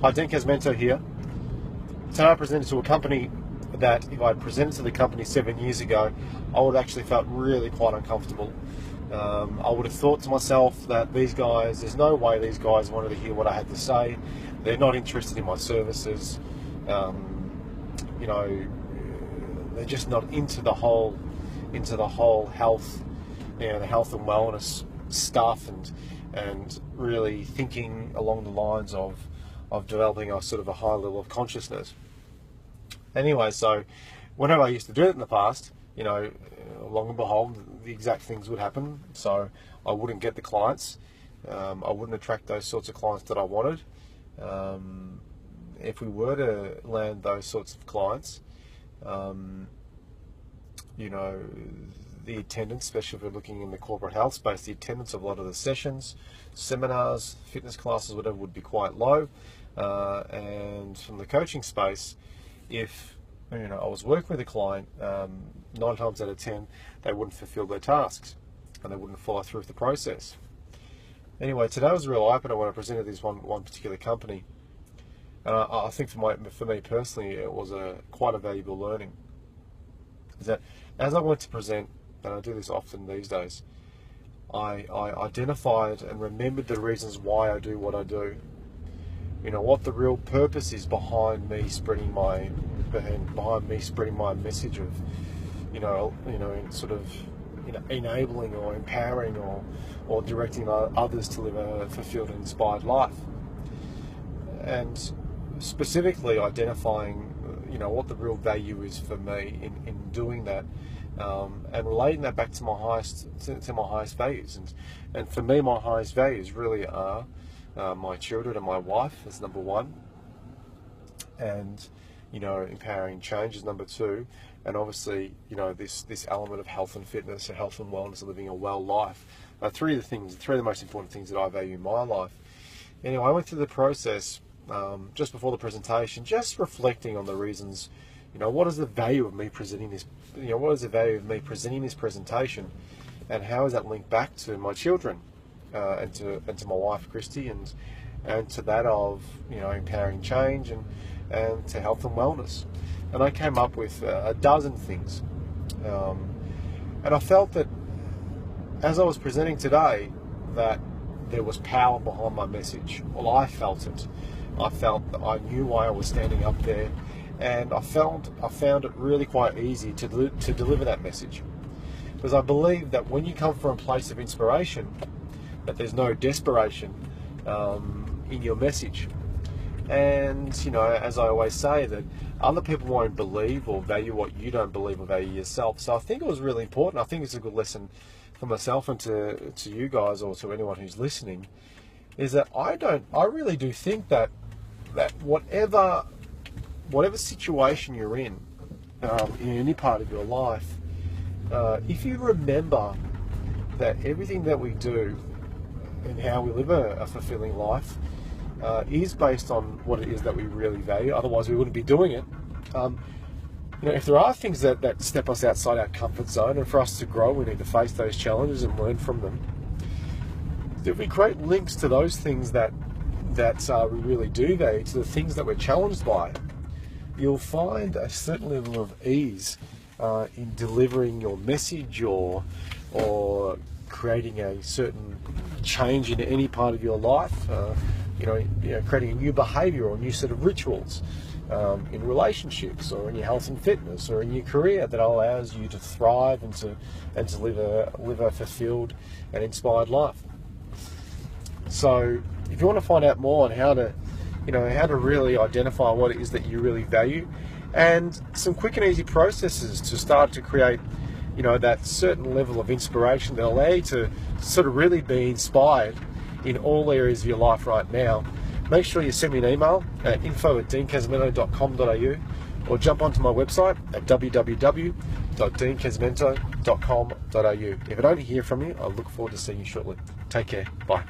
Hi, Dean Casmento here. Today I presented to a company that if I had presented to the company 7 years ago, I would have actually felt really quite uncomfortable. I would have thought to myself that these guys, there's no way these guys wanted to hear what I had to say. They're not interested in my services. You know, they're just not into the whole health, the health and wellness stuff, and really thinking along the lines of developing a sort of a high level of consciousness. Anyway, so whenever I used to do it in the past, long and behold, the exact things would happen. So I wouldn't get the clients. I wouldn't attract those sorts of clients that I wanted. If we were to land those sorts of clients, the attendance, especially if we're looking in the corporate health space, the attendance of a lot of the sessions, seminars, fitness classes, whatever, would be quite low. And from the coaching space, if I was working with a client, 9 times out of 10, they wouldn't fulfill their tasks and they wouldn't follow through with the process. Anyway, today was a real eye-opener when I presented this one particular company. And I think for me personally, it was quite a valuable learning. Is that as I went to present, and I do this often these days, I identified and remembered the reasons why I do what I do. What the real purpose is behind me spreading my message of, enabling or empowering or directing others to live a fulfilled and inspired life. And specifically identifying, what the real value is for me in doing that, and relating that back to my highest values. And for me, my highest values really are my children and my wife is number one, and empowering change is number two, and obviously this element of health and fitness and health and wellness and living a well life are three of the most important things that I value in my life. Anyway, I went through the process just before the presentation, just reflecting on the reasons. What is the value of me presenting this? What is the value of me presenting this presentation, and how is that linked back to my children? And to my wife Christy, and to that of empowering change and to health and wellness. And I came up with a dozen things, and I felt that as I was presenting today that there was power behind my message. Well, I felt it. I felt that I knew why I was standing up there, and I found it really quite easy to deliver that message, because I believe that when you come from a place of inspiration, that there's no desperation in your message. And as I always say, that other people won't believe or value what you don't believe or value yourself. So I think it was really important. I think it's a good lesson for myself and to you guys, or to anyone who's listening, is that I really do think that whatever situation you're in any part of your life, if you remember that everything that we do and how we live a fulfilling life is based on what it is that we really value. Otherwise, we wouldn't be doing it. If there are things that step us outside our comfort zone, and for us to grow, we need to face those challenges and learn from them. If we create links to those things that we really do value, to the things that we're challenged by, you'll find a certain level of ease in delivering your message or creating a certain change in any part of your life, creating a new behaviour or a new set of rituals in relationships or in your health and fitness or in your career that allows you to thrive and to live a fulfilled and inspired life. So if you want to find out more on how to really identify what it is that you really value, and some quick and easy processes to start to create that certain level of inspiration that allow you to sort of really be inspired in all areas of your life right now, make sure you send me an email at info@deancasmento.com.au, or jump onto my website at www.deancasmento.com.au. If I don't hear from you, I look forward to seeing you shortly. Take care. Bye.